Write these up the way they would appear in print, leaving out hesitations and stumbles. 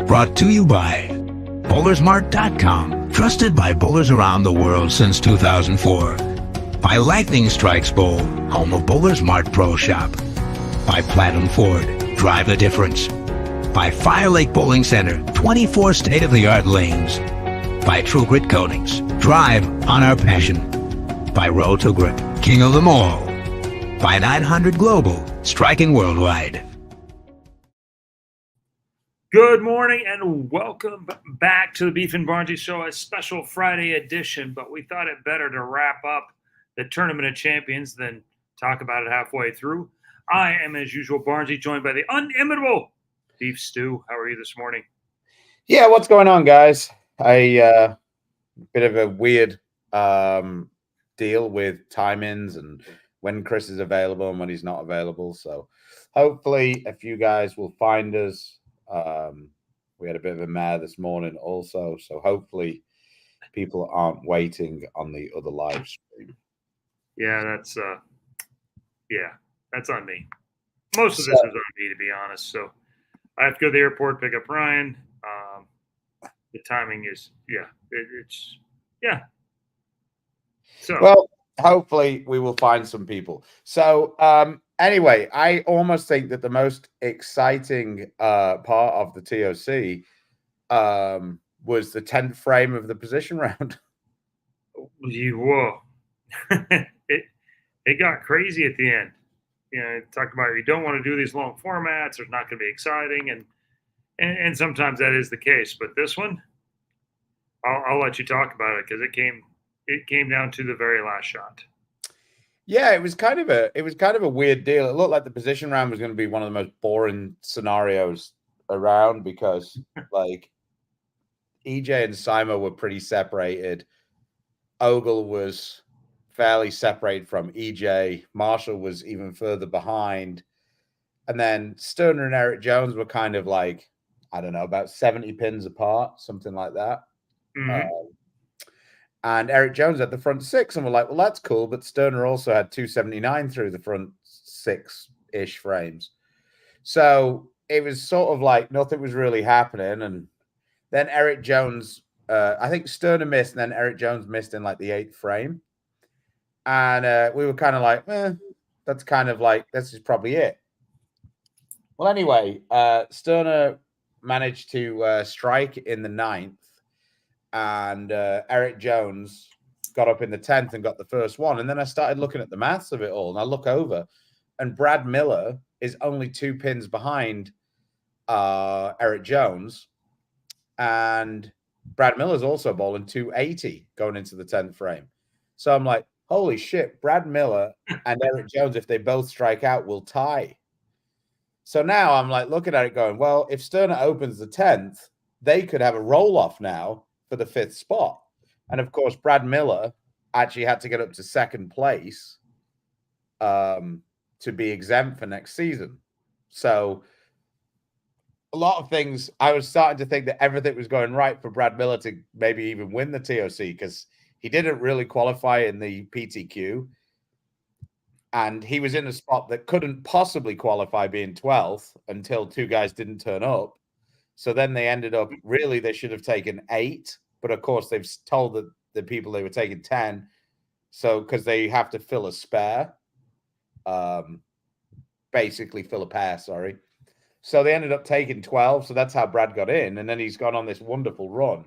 Brought to you by Bowlersmart.com. Trusted by bowlers around the world since 2004. By Lightning Strikes Bowl, home of Bowlers Mart Pro Shop. By Platinum Ford, drive the difference. By Fire Lake Bowling Center, 24 state-of-the-art lanes. By True Grit Coatings, drive on our passion. By Road to Grip, king of them all. By 900 Global, striking worldwide. Good morning and welcome back to the Beef and Barnsley Show, a special Friday edition, but we thought it better to wrap up the Tournament of Champions than talk about it halfway through. I am, as usual, Barnsley, joined by the inimitable Beef Stew. How are you this morning? Yeah, what's going on, guys? A bit of a weird deal with timings and when Chris is available and when he's not available. So hopefully a few guys will find us. We had a bit of a mare this morning also. So hopefully people aren't waiting on the other live stream. Yeah, that's on me. Most of this is on me, to be honest. So I have to go to the airport, pick up Ryan. The timing is, So, well, hopefully we will find some people. So anyway, I almost think that the most exciting part of the ToC was the 10th frame of the position round. Whoa. It got crazy at the end. You know, talk about you don't want to do these long formats. There's not going to be exciting, and sometimes that is the case. But this one, I'll let you talk about it because it came down to the very last shot. Yeah, it was kind of a weird deal. It looked like the position round was going to be one of the most boring scenarios around because like EJ and Simo were pretty separated. Ogle was fairly separated from EJ. Marshall was even further behind. And then Sterner and Eric Jones were kind of like, I don't know, about 70 pins apart, something like that. Mm-hmm. And Eric Jones at the front six, and we're like, well, that's cool. But Sterner also had 279 through the front six-ish frames. So it was sort of like nothing was really happening. And then Eric Jones, I think Sterner missed, and then Eric Jones missed in like the 8th frame. And we were kind of like, that's kind of like, this is probably it. Well, anyway, Sterner managed to strike in the 9th. And Eric Jones got up in the 10th and got the first one. And then I started looking at the maths of it all. And I look over, and Brad Miller is only 2 pins behind Eric Jones. And Brad Miller's also bowling 280 going into the 10th frame. So I'm like, holy shit, Brad Miller and Eric Jones, if they both strike out, will tie. So now I'm like looking at it going, well, if Sterner opens the 10th, they could have a roll-off now for the 5th spot. And of course, Brad Miller actually had to get up to 2nd place to be exempt for next season. So a lot of things, I was starting to think that everything was going right for Brad Miller to maybe even win the ToC because he didn't really qualify in the PTQ. And he was in a spot that couldn't possibly qualify being 12th until 2 guys didn't turn up. So then they ended up, really, they should have taken 8. But of course, they've told the people they were taking 10. So, because they have to fill a spare, basically fill a pair, sorry. So they ended up taking 12. So that's how Brad got in. And then he's gone on this wonderful run,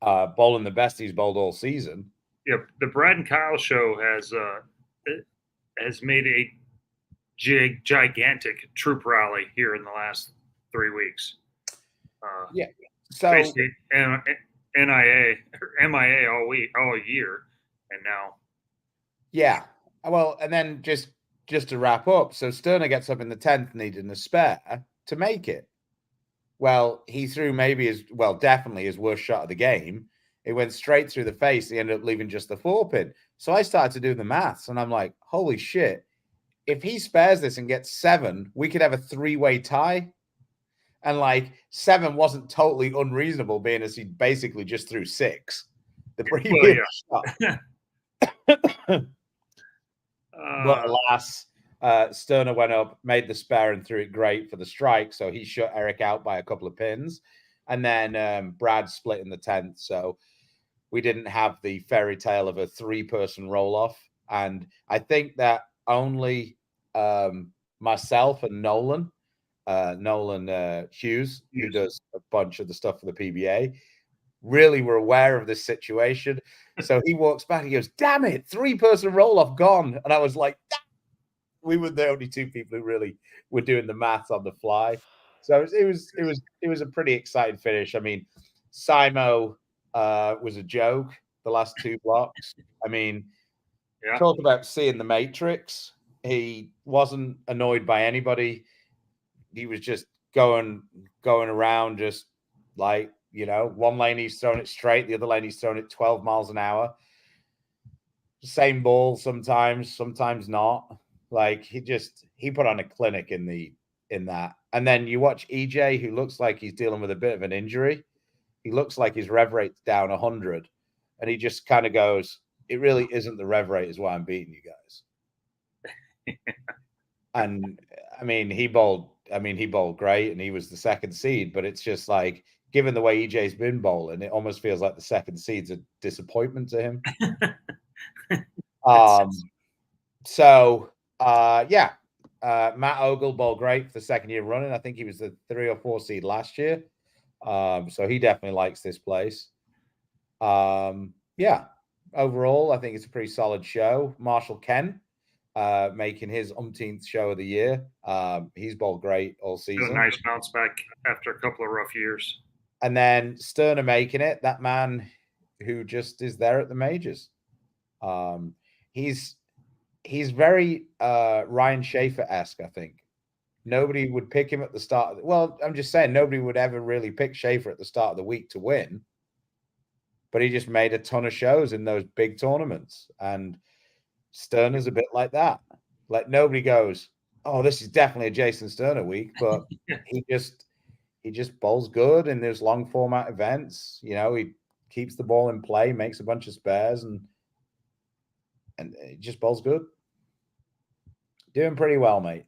bowling the best he's bowled all season. Yeah, the Brad and Kyle show has made a gigantic troop rally here in the last 3 weeks. Yeah. So basically MIA all year, and now. Yeah. Well, and then just to wrap up, so Sterner gets up in the 10th needing a spare to make it. Well, he threw definitely his worst shot of the game. It went straight through the face. He ended up leaving just the 4-pin. So I started to do the maths, and I'm like, holy shit. If he spares this and gets 7, we could have a 3-way tie. And like 7 wasn't totally unreasonable, being as he basically just threw 6 the previous shot. But alas, Sterner went up, made the spare and threw it great for the strike. So he shut Eric out by a couple of pins. And then Brad split in the 10th. So we didn't have the fairy tale of a 3-person roll-off. And I think that only myself and Nolan Hughes, who does a bunch of the stuff for the PBA, really were aware of this situation. So he walks back, he goes, "Damn it, 3-person roll-off gone." And I was like, damn. We were the only 2 people who really were doing the math on the fly. So it was a pretty exciting finish. I mean, Simo was a joke the last 2 blocks. I mean, talk about seeing the Matrix. He wasn't annoyed by anybody. He was just going around, just like, one lane he's throwing it straight, the other lane he's throwing it 12 miles an hour. Same ball sometimes not. Like he put on a clinic in that. And then you watch EJ, who looks like he's dealing with a bit of an injury. He looks like his rev rate's down 100, and he just kind of goes, "It really isn't the rev rate is why I'm beating you guys." And I mean, he bowled great, and he was the 2nd seed. But it's just like, given the way EJ's been bowling, it almost feels like the 2nd seed's a disappointment to him. Matt Ogle bowled great for the 2nd year running. I think he was the 3 or 4 seed last year. So he definitely likes this place. Overall, I think it's a pretty solid show. Marshall Ken making his umpteenth show of the year. He's bowled great all season. A nice bounce back after a couple of rough years. And then Sterner making it, that man who just is there at the majors. He's very Ryan Schaefer-esque, I think. Nobody would pick him at the start. I'm just saying, nobody would ever really pick Schaefer at the start of the week to win. But he just made a ton of shows in those big tournaments. And Sterner's a bit like that. Like, nobody goes, "Oh, this is definitely a Jason Sterner week," but he just bowls good in those long format events. He keeps the ball in play, makes a bunch of spares, and he just bowls good. Doing pretty well, mate.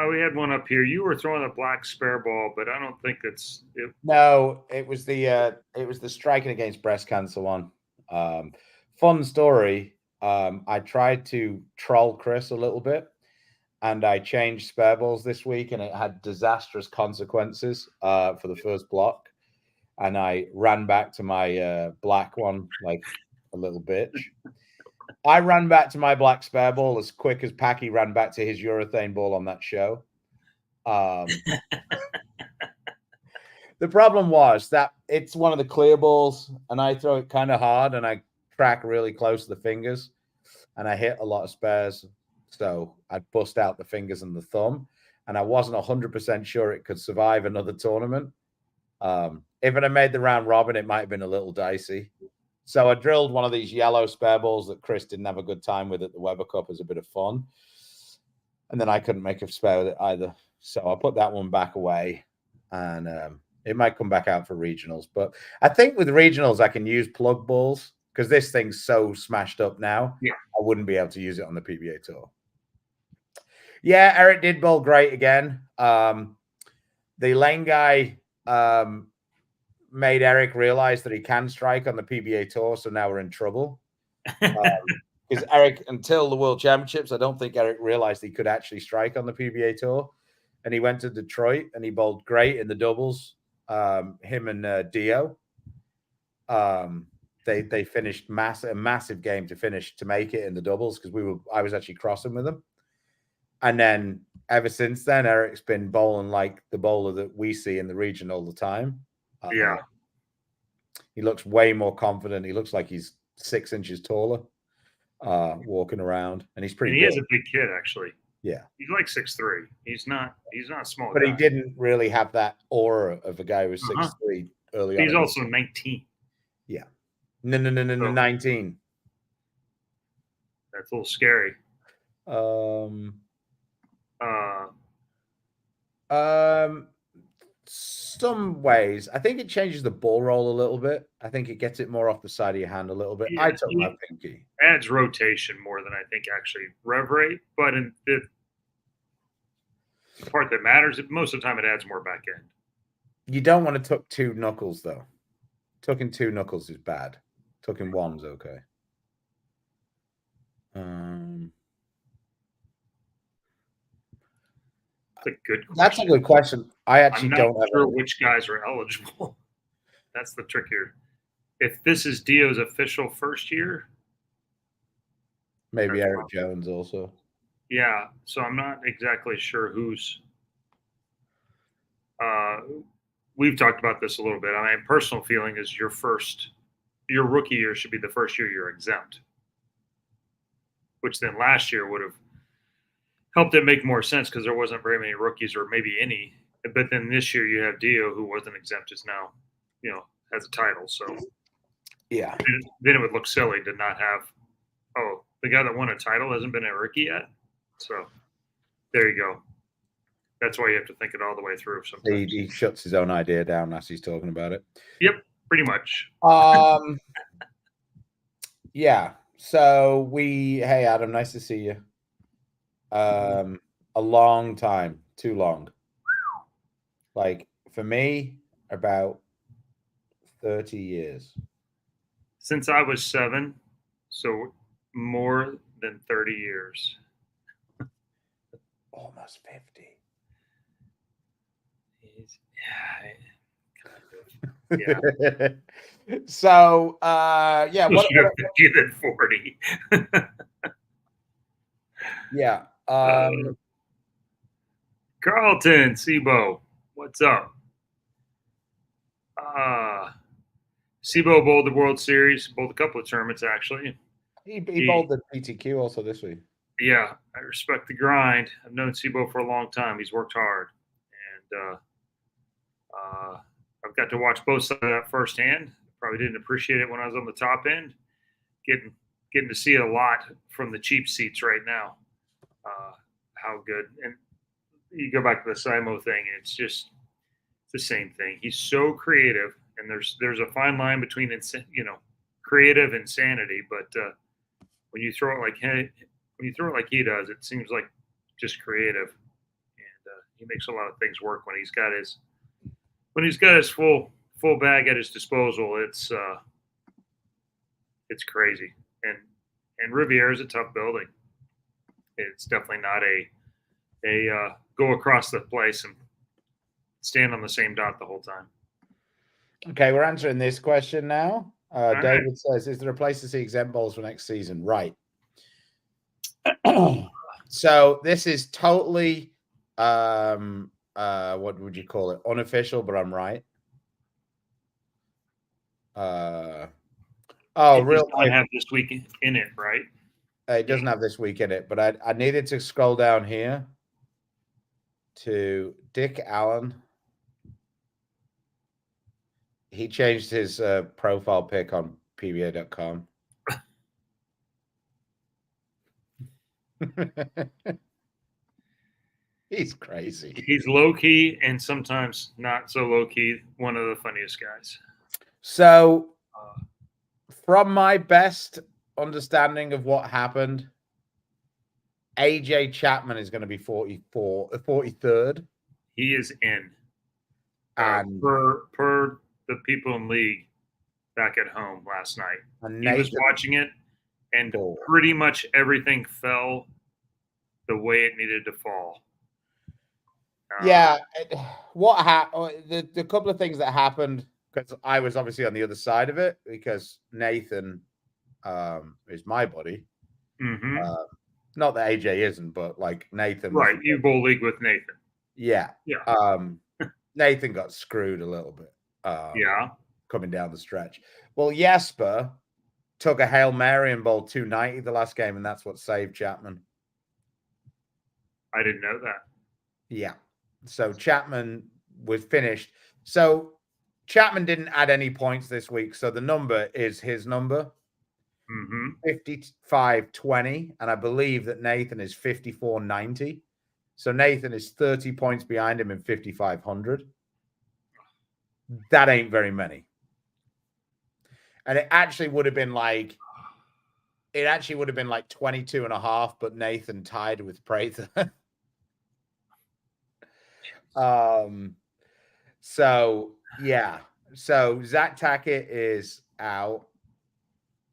We had one up here. You were throwing a black spare ball, but I don't think it's. No, it was the striking against breast cancer one. Fun story. I tried to troll Chris a little bit, and I changed spare balls this week, and it had disastrous consequences for the first block. And I ran back to my black one like a little bitch. I ran back to my black spare ball as quick as Packy ran back to his urethane ball on that show. The problem was that it's one of the clear balls, and I throw it kind of hard, and I track really close to the fingers, and I hit a lot of spares. So I bust out the fingers and the thumb, and I wasn't 100% sure it could survive another tournament. If it had made the round robin, it might have been a little dicey. So I drilled one of these yellow spare balls that Chris didn't have a good time with at the Weber Cup as a bit of fun. And then I couldn't make a spare with it either. So I put that one back away, and it might come back out for regionals. But I think with regionals, I can use plug balls because this thing's so smashed up now. Yeah. I wouldn't be able to use it on the PBA Tour. Yeah, Eric did bowl great again. The lane guy made Eric realize that he can strike on the PBA Tour, so now we're in trouble. Because Eric, until the World Championships, I don't think Eric realized he could actually strike on the PBA Tour. And he went to Detroit, and he bowled great in the doubles. Him and Dio. They finished a massive game to make it in the doubles because I was actually crossing with them. And then ever since then, Eric's been bowling like the bowler that we see in the region all the time. He looks way more confident. He looks like he's 6 inches taller, walking around, and he's pretty. And he is a big kid, actually. Yeah, he's like 6'3". He's not small. But guy. He didn't really have that aura of a guy who was 6'3" early on. He's also 19. Yeah, no, 19. That's a little scary. some ways. I think it changes the ball roll a little bit. I think it gets it more off the side of your hand a little bit. Yeah, I took my pinky. Adds rotation more than I think actually rev rate, but in the part that matters, most of the time it adds more back end. You don't want to tuck 2 knuckles though. Tucking 2 knuckles is bad. Tucking 1's okay. That's a good question. That's a good question. I actually I'm not don't sure have which guys are eligible. That's the trick here. If this is Dio's official first year, maybe Eric Jones also. Yeah, so I'm not exactly sure who's. We've talked about this a little bit. My personal feeling is your rookie year should be the first year you're exempt, which then last year would have helped it make more sense because there wasn't very many rookies or maybe any. But then this year you have Dio, who wasn't exempt, is now, has a title. So yeah, then it would look silly to not have. Oh, the guy that won a title hasn't been a rookie yet. So there you go. That's why you have to think it all the way through. Sometimes he shuts his own idea down as he's talking about it. Yep, pretty much. Yeah. So hey Adam, nice to see you. A long time, too long. Like for me, about 30 years. Since I was 7, so more than 30 years. Almost 50. Yeah. So yeah, what 50 than 40. Yeah. Carlton Sibo, what's up? Sibo bowled the World Series, bowled a couple of tournaments actually. He bowled the PTQ also this week. Yeah, I respect the grind. I've known Sibo for a long time. He's worked hard, and I've got to watch both sides of that firsthand. Probably didn't appreciate it when I was on the top end. Getting to see it a lot from the cheap seats right now. How good. And you go back to the Simo thing, and it's the same thing. He's so creative, and there's a fine line between creative and sanity. But when you throw it like he does, it seems like just creative, and he makes a lot of things work when he's got his full bag at his disposal. It's crazy, and Riviera is a tough building. It's definitely not a go across the place and stand on the same dot the whole time. Okay, we're answering this question now. David says, "Is there a place to see exempt bowls for next season?" Right. So this is totally, what would you call it? Unofficial, but I'm right. Real quick. Have this week in it, right? It doesn't have this week in it, but I needed to scroll down here to Dick Allen. He changed his profile pic on PBA.com. He's crazy. He's low key and sometimes not so low key. One of the funniest guys. So, from my best understanding of what happened, AJ Chapman is going to be 43rd. He is in. And per the people in league back at home last night. He was watching it, and pretty much everything fell the way it needed to fall. What happened? The couple of things that happened, because I was obviously on the other side of it, because Nathan is my buddy. Mm-hmm. Not that AJ isn't, but like Nathan. Right, you bowl league with Nathan. Yeah. Yeah. Nathan got screwed a little bit. Coming down the stretch. Well, Jesper took a Hail Mary and bowled 290 the last game, and that's what saved Chapman. I didn't know that. Yeah. So Chapman was finished. So Chapman didn't add any points this week. So the number is his number. 55-20. And I believe that Nathan is 54-90. So Nathan is 30 points behind him in 5,500. That ain't very many. And it actually would have been like 22 and a half, but Nathan tied with Prather. So yeah. So Zach Tackett is out.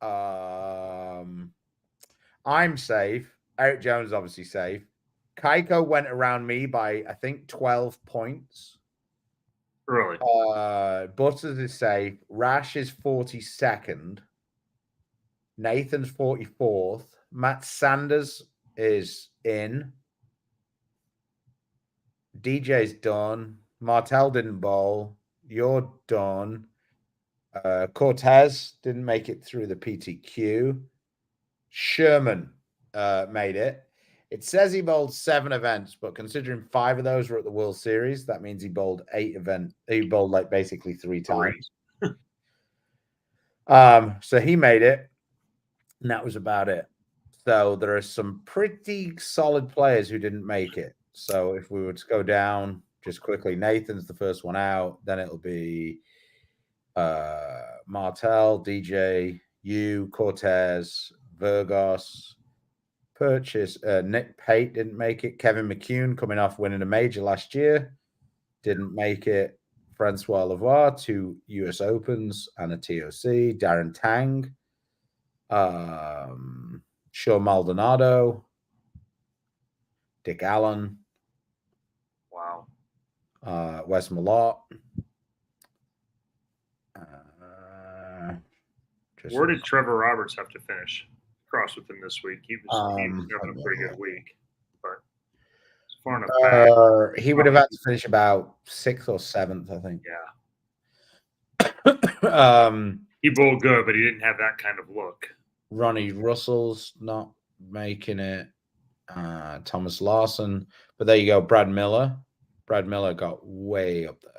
I'm safe. Eric Jones obviously safe. Kaiko went around me by I think 12 points. Really? Butters is safe. Rash is 42nd. Nathan's 44th. Matt Sanders is in. DJ's done. Martel didn't bowl. You're done. Cortez didn't make it through the PTQ. Sherman made it. It says he bowled 7 events, but considering 5 of those were at the World Series, that means he bowled 8 events. He bowled like basically 3 times. So he made it, and that was about it. So there are some pretty solid players who didn't make it. So if we were to go down just quickly, Nathan's the first one out. Then it'll be Martel, DJ, you, Cortez, Virgos, Purchase. Nick Pate didn't make it. Kevin McCune, coming off winning a major last year, didn't make it. Francois Lavoie, 2 US Opens and a ToC. Darren Tang, Sean Maldonado, Dick Allen, Wow. Wes Malott. Where did Trevor Roberts have to finish? Cross with him this week. He was having a pretty good week, but it's far enough back. He would have had to finish about 6th or 7th, I think. Yeah. He bowled good, but he didn't have that kind of look. Ronnie Russell's not making it. Thomas Larson. But there you go, Brad Miller. Brad Miller got way up there.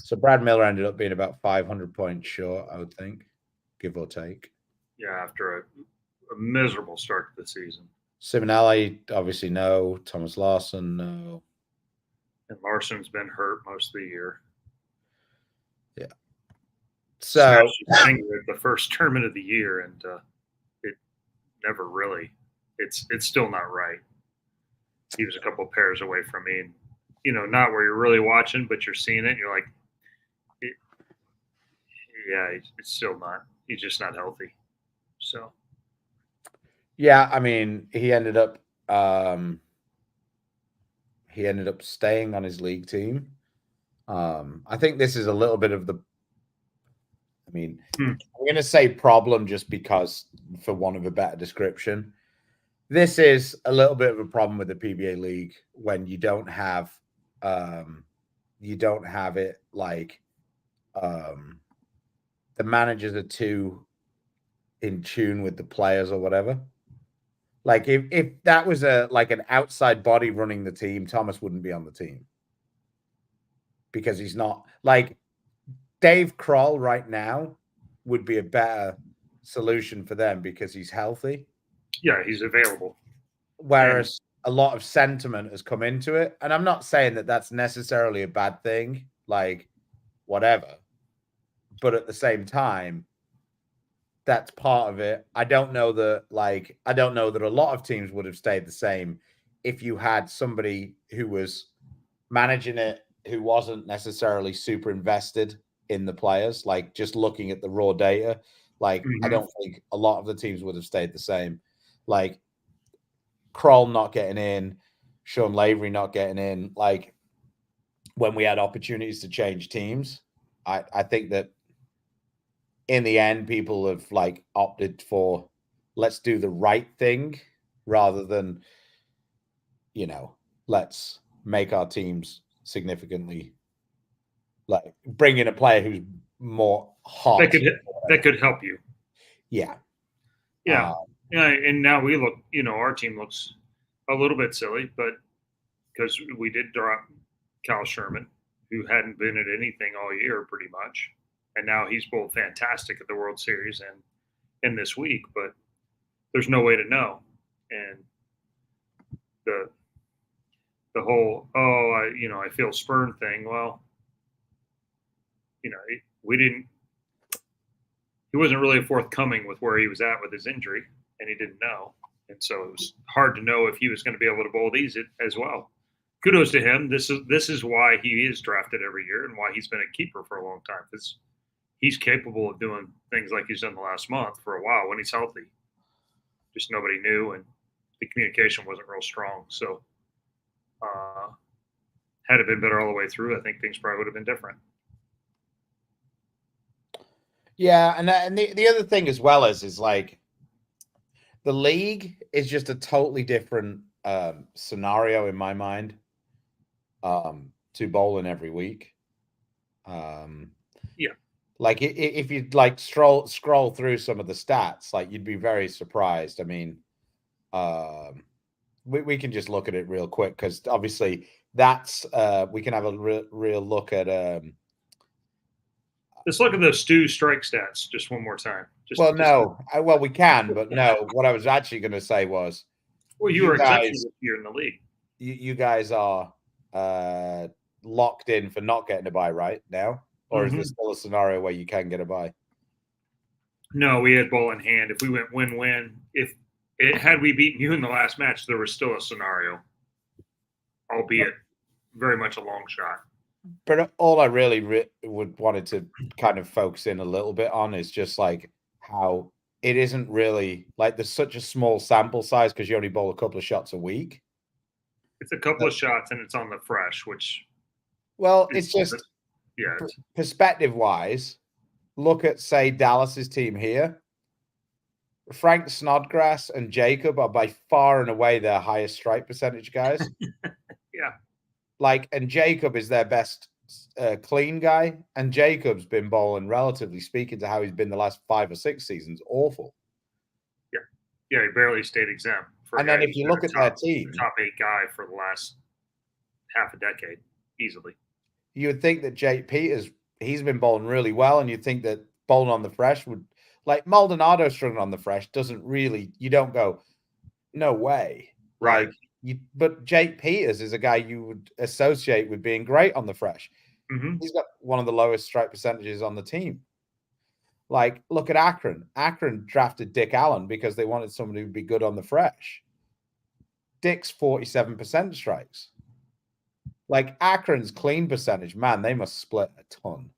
So Brad Miller ended up being about 500 points short, I would think, give or take. Yeah, after a miserable start to the season. Simonelli, obviously no. Thomas Larson, no. And Larson's been hurt most of the year. Yeah. So the first tournament of the year, and it never really. It's still not right. He was a couple of pairs away from me, and not where you're really watching, but you're seeing it. And you're like, it's still not. He's just not healthy. So. Yeah, I mean, he ended up staying on his league team. I think this is a little bit of the. I mean, I'm going to say problem just because, for want of a better description, this is a little bit of a problem with the PBA League when you don't have it like the managers are too in tune with the players or whatever. Like if that was an outside body running the team, Thomas wouldn't be on the team because he's not. Like Dave Kroll right now would be a better solution for them because he's healthy. Yeah, he's available. Whereas a lot of sentiment has come into it. And I'm not saying that that's necessarily a bad thing, like whatever. But at the same time, that's part of it. I don't know that a lot of teams would have stayed the same if you had somebody who was managing it who wasn't necessarily super invested in the players, like just looking at the raw data. Like, I don't think a lot of the teams would have stayed the same. Like Kroll not getting in, Sean Lavery not getting in. Like when we had opportunities to change teams, I think that in the end, people have like opted for let's do the right thing rather than, let's make our teams significantly like bring in a player who's more hot. That could help you. Yeah. Yeah. And now we look, our team looks a little bit silly, but because we did drop Cal Sherman, who hadn't been at anything all year pretty much. And now he's both fantastic at the World Series and in this week, but there's no way to know. And the whole, I feel spurned thing. Well, he wasn't really forthcoming with where he was at with his injury, and he didn't know. And so it was hard to know if he was going to be able to bowl these as well. Kudos to him. This is why he is drafted every year and why he's been a keeper for a long time, because he's capable of doing things like he's done the last month for a while when he's healthy. Just nobody knew, and the communication wasn't real strong. So had it been better all the way through, I think things probably would have been different. Yeah, and the other thing as well is like the league is just a totally different scenario in my mind to bowling every week. Yeah. Like if you like scroll through some of the stats, like you'd be very surprised. I mean, we can just look at it real quick because obviously that's we can have a real look at. Let's look at those Stu strike stats just one more time. Well, we can, but no. What I was actually going to say was, well, you were exempted this year in the league. You guys are locked in for not getting a bye right now, or is there still a scenario where you can get a bye? No, we had ball in hand. If we went win-win, had we beaten you in the last match, there was still a scenario, albeit very much a long shot. But all I really would wanted to kind of focus in a little bit on is just like how it isn't really like there's such a small sample size because you only bowl a couple of shots a week. It's a couple of shots and it's on the fresh, which. Well, it's just perspective wise. Look at, say, Dallas's team here. Frank Snodgrass and Jacob are by far and away their highest strike percentage guys. Yeah. Like, and Jacob is their best clean guy. And Jacob's been bowling, relatively speaking, to how he's been the last 5 or 6 seasons, awful. Yeah. Yeah, he barely stayed exempt. And then if you look at their team. Top 8 guy for the last half a decade, easily. You would think that Jake Peters, he's been bowling really well, and you'd think that bowling on the fresh would, like Maldonado struggling on the fresh doesn't really, you don't go, no way. Right. Like, but Jake Peters is a guy you would associate with being great on the fresh. Mm-hmm. He's got one of the lowest strike percentages on the team. Like, look at Akron. Akron drafted Dick Allen because they wanted somebody who would be good on the fresh. Dick's 47% strikes. Like Akron's clean percentage, man, they must split a ton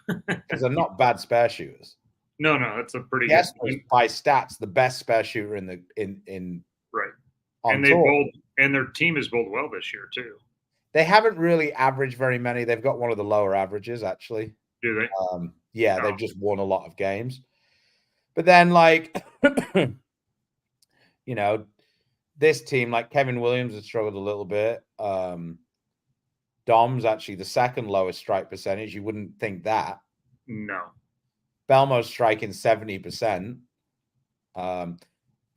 because they're not bad spare shooters. No, that's a pretty good team. By stats, the best spare shooter in right. And they bowled, and their team has bowled well this year too. They haven't really averaged very many. They've got one of the lower averages, actually. Do they? Yeah, they've just won a lot of games. But then, like, this team, like Kevin Williams, has struggled a little bit. Dom's actually the second lowest strike percentage. You wouldn't think that. No. Belmo's striking 70%.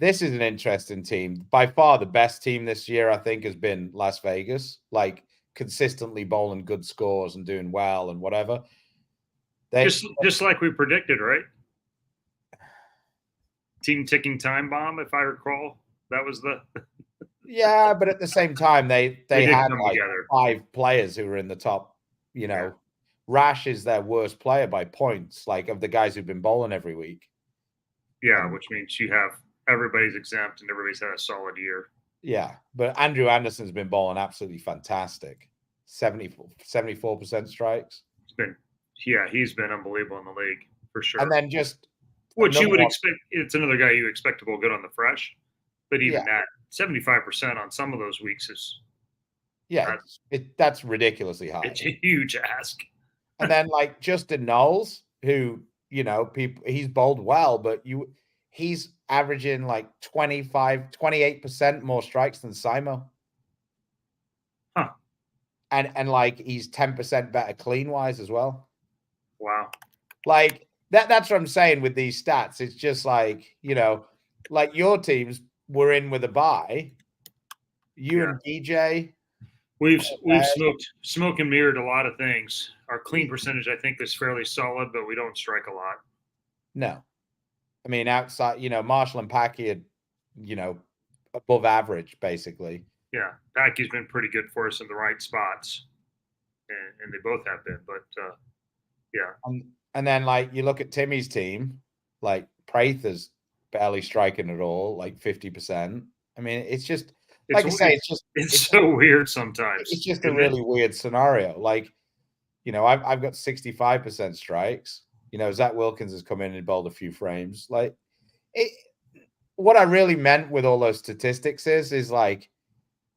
This is an interesting team. By far the best team this year, I think, has been Las Vegas. Like, consistently bowling good scores and doing well and whatever. Just like we predicted, right? Team ticking time bomb, if I recall. That was the... Yeah, but at the same time, they had like together. 5 players who were in the top, Rash is their worst player by points, like of the guys who've been bowling every week. Yeah, which means you have everybody's exempt and everybody's had a solid year. Yeah, but Andrew Anderson's been bowling absolutely fantastic. 74% strikes. He's been unbelievable in the league for sure. And then just which you would expect, it's another guy you expect to bowl good on the fresh, but even that 75% on some of those weeks is that's ridiculously high. It's a huge ask. And then like Justin Knowles, who he's bowled well, but he's averaging like 28% more strikes than Simo. Huh. And like he's 10% better clean wise as well. Wow. Like that's what I'm saying with these stats. It's just like, like your teams were in with a bye. You and DJ. We've smoked and mirrored a lot of things. Our clean percentage, I think, is fairly solid, but we don't strike a lot. No. I mean, outside, Marshall and Packy are, above average, basically. Yeah. Packy's been pretty good for us in the right spots. And they both have been. But Yeah. And then like you look at Timmy's team, like Praith is barely striking at all, like 50%. I mean, it's just like I say, it's so weird sometimes. It's just a really weird scenario. Like, I've got 65% strikes. Zach Wilkins has come in and bowled a few frames. Like, what I really meant with all those statistics is like,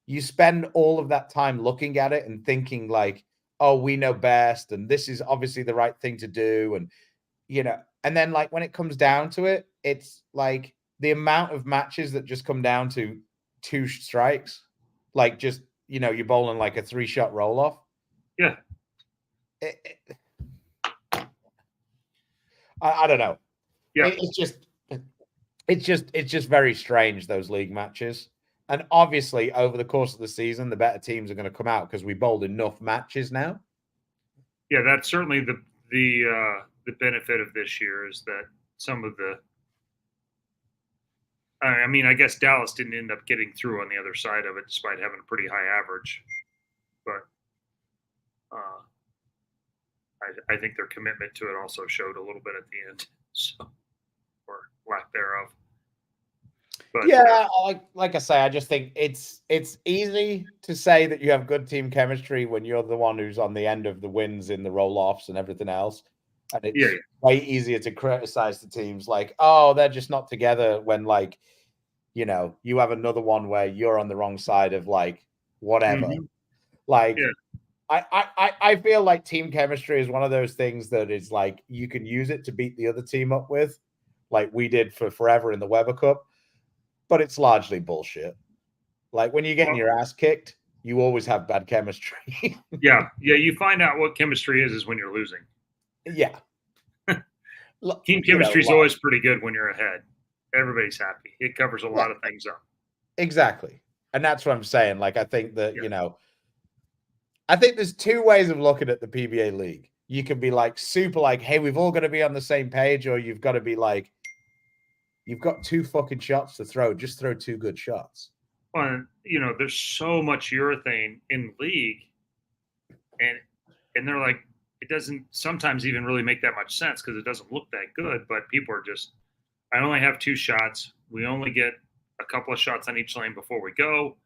you spend all of that time looking at it and thinking like, oh, we know best, and this is obviously the right thing to do, and and then like when it comes down to it, it's like the amount of matches that just come down to 2 strikes, like just you're bowling like a 3-shot roll off. Yeah. I don't know. Yeah. It's just very strange, those league matches. And obviously, over the course of the season, the better teams are going to come out because we bowled enough matches now. Yeah, that's certainly the benefit of this year is that some of the. I mean, I guess Dallas didn't end up getting through on the other side of it, despite having a pretty high average. But I think their commitment to it also showed a little bit at the end, so, or lack thereof. But, yeah, like I say, I just think it's easy to say that you have good team chemistry when you're the one who's on the end of the wins in the roll-offs and everything else. And it's way easier to criticize the teams like, oh, they're just not together when like, you have another one where you're on the wrong side of like whatever. Mm-hmm. Like, I feel like team chemistry is one of those things that is like you can use it to beat the other team up with, like we did for forever in the Weber Cup. But it's largely bullshit. Like when you're getting your ass kicked, you always have bad chemistry. Yeah. You find out what chemistry is when you're losing. Yeah. Team chemistry is always pretty good when you're ahead. Everybody's happy. It covers a lot of things up. Exactly. And that's what I'm saying. Like, I think that, I think there's 2 ways of looking at the PBA League. You can be like super like, hey, we've all got to be on the same page, or you've got to be like, you've got 2 fucking shots to throw. Just throw 2 good shots. Well, there's so much urethane in league, and they're like, it doesn't sometimes even really make that much sense because it doesn't look that good. But people are just, I only have 2 shots. We only get a couple of shots on each lane before we go.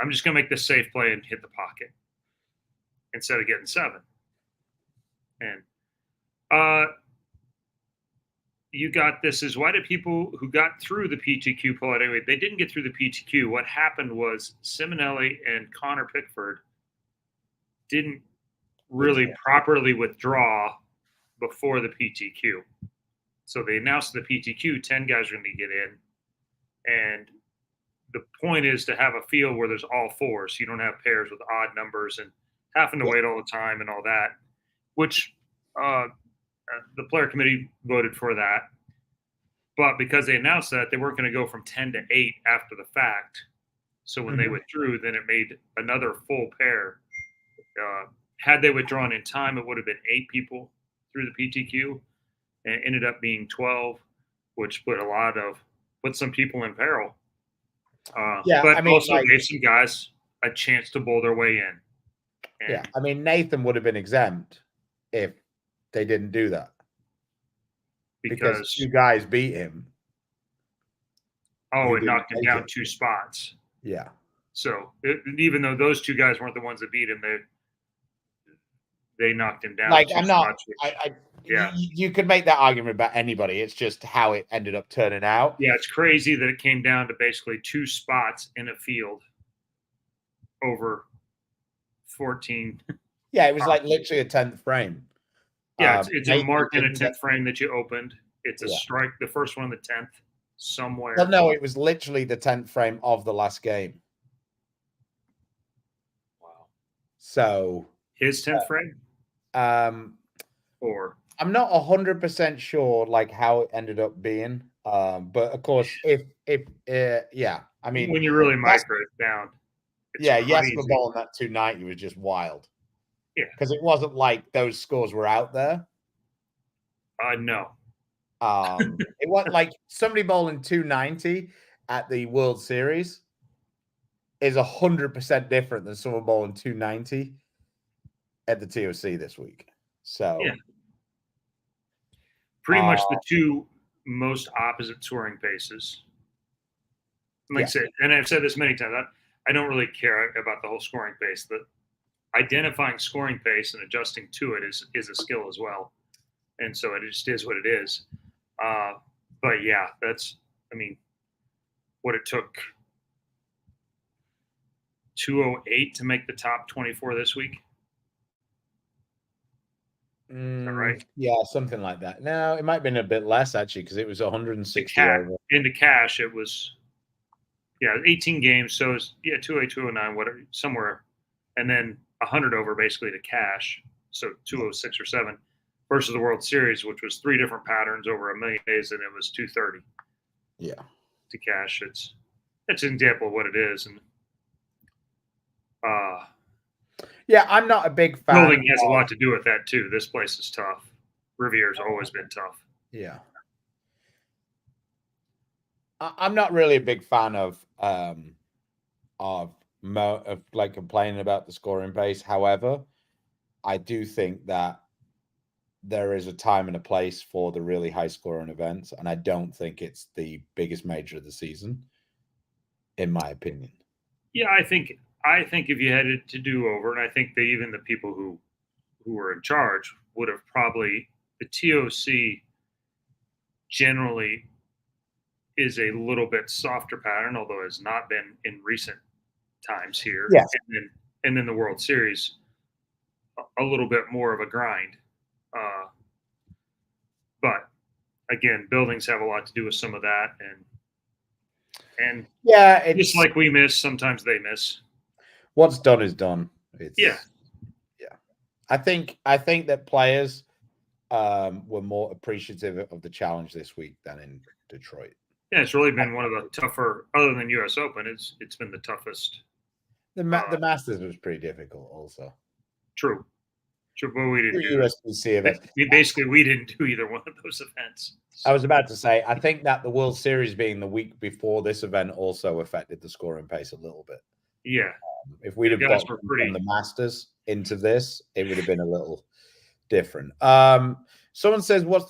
I'm just gonna make this safe play and hit the pocket instead of getting 7. And you got this is why did people who got through the PTQ pull out anyway? They didn't get through the PTQ. What happened was Simonelli and Connor Pickford didn't really properly withdraw before the PTQ. So they announced the PTQ, 10 guys are going to get in. And the point is to have a field where there's all 4, so you don't have pairs with odd numbers and having to wait all the time and all that, which the player committee voted for that. But because they announced that, they weren't going to go from 10 to 8 after the fact. So when they withdrew, then it made another full pair. Had they withdrawn in time, it would have been 8 people through the PTQ, and it ended up being 12, which put some people in peril. But also gave some guys a chance to bowl their way in. And I mean, Nathan would have been exempt if they didn't do that. Because 2 guys beat him. Oh, it knocked him down 2 spots. Yeah. So even though those 2 guys weren't the ones that beat him, they knocked him down. Like, I'm not. You could make that argument about anybody. It's just how it ended up turning out. Yeah, it's crazy that it came down to basically 2 spots in a field over 14. Yeah, it was like literally a 10th frame. Yeah, it's a mark in a 10th frame that you opened. It's a strike, the first one on the 10th, somewhere. Well, no, it was literally the 10th frame of the last game. Wow. So his 10th frame? Or I'm not 100% sure like how it ended up being. But of course, if I mean, when you really micro it down. Jesper bowling that 290 was just wild. Yeah, because it wasn't like those scores were out there. No. It wasn't like somebody bowling 290 at the World Series is 100% different than someone bowling 290 at the ToC this week. So pretty much the two most opposite scoring paces. Like I said, and I've said this many times, I don't really care about the whole scoring pace. The identifying scoring pace and adjusting to it is a skill as well. And so it just is what it is. But yeah, that's, I mean, what it took 208 to make the top 24 this week. Is that right? Yeah, something like that. No, it might have been a bit less actually because it was 160 over. Into cash, it was 18 games. So it's 208, 209, whatever, somewhere, and then 100 over basically to cash. So 206 or 7 versus the World Series, which was 3 different patterns over a million days, and it was 230. Yeah, to cash. It's an example of what it is, and I'm not a big fan. Building has a lot to do with that too. This place is tough. Rivier's always been tough. Yeah, I'm not really a big fan of like complaining about the scoring pace. However, I do think that there is a time and a place for the really high scoring events, and I don't think it's the biggest major of the season, in my opinion. Yeah, I think if you had it to do over, and I think that even the people who were in charge would have probably, the ToC generally is a little bit softer pattern, although it has not been in recent times here. Yes. And then the World Series, a little bit more of a grind. But again, buildings have a lot to do with some of that, and it's just like we miss, sometimes they miss. What's done is done. Yeah. I think that players were more appreciative of the challenge this week than in Detroit. Yeah, it's really been one of the tougher, other than U.S. Open. It's been the toughest. The Masters was pretty difficult, also. True. But we didn't do USBC event. Basically, we didn't do either one of those events. So. I was about to say, I think that the World Series being the week before this event also affected the scoring pace a little bit. Yeah. If we'd have got from the Masters into this, it would have been a little different. Someone says, what's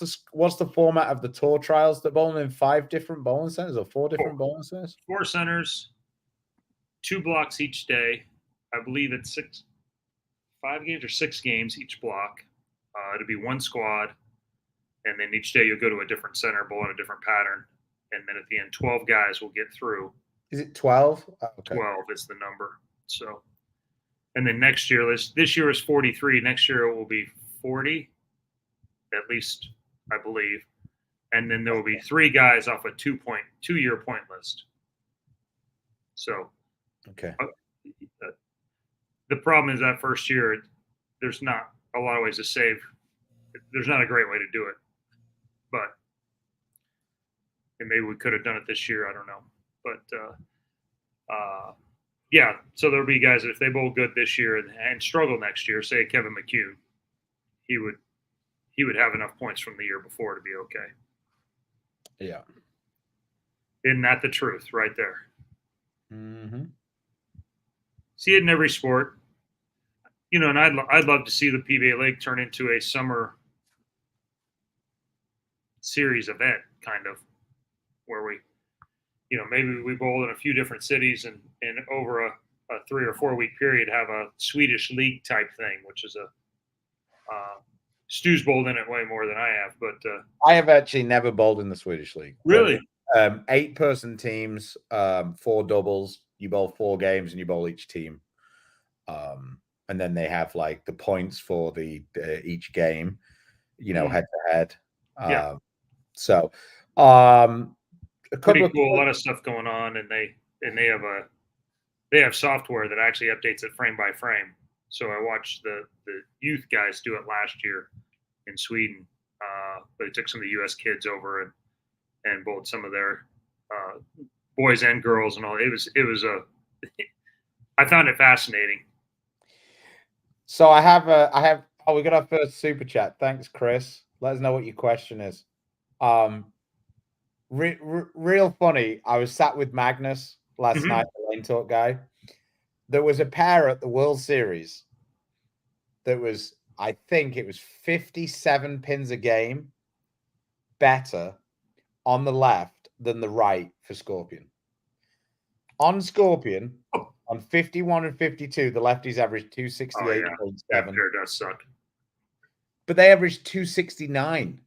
the format of the tour trials? They're bowling in 5 different bowling centers or 4 different bowling centers? 4 centers, 2 blocks each day. I believe it's 5 games or 6 games each block. It'll be 1 squad, and then each day you'll go to a different center, bowl in a different pattern, and then at the end, 12 guys will get through. Is it 12? Okay. 12 is the number. So, and then next year, this year is 43. Next year it will be 40, at least I believe, and then there will be 3 guys off a 2-year point list. So, okay. The problem is that first year, there's not a lot of ways to save. There's not a great way to do it, but and maybe we could have done it this year. I don't know, but So there'll be guys that if they bowl good this year and struggle next year, say Kevin McHugh, he would have enough points from the year before to be okay. Yeah, isn't that the truth right there? Mm-hmm. See it in every sport. And I'd love to see the PBA League turn into a summer series event, kind of, where we, maybe we bowl in a few different cities and over a 3 or 4 week period have a Swedish league type thing, which is Stu's bowled in it way more than I have. But I have actually never bowled in the Swedish league. Really? 8-person teams, 4 doubles. You bowl 4 games and you bowl each team. And then they have like the points for the each game, head to head. Yeah. So, pretty cool. A lot of stuff going on, and they have software that actually updates it frame by frame. So I watched the youth guys do it last year in Sweden. They took some of the U.S. kids over and bowled some of their boys and girls and all. It was I found it fascinating. So we got our first super chat. Thanks, Chris. Let us know what your question is. Real funny. I was sat with Magnus last night, the Lane Talk guy. There was a pair at the World Series that was, I think it was 57 pins a game. better on the left than the right for Scorpion. On Scorpion, on 51 and 52, the lefties averaged 268.7. That pair does suck. But they averaged 269.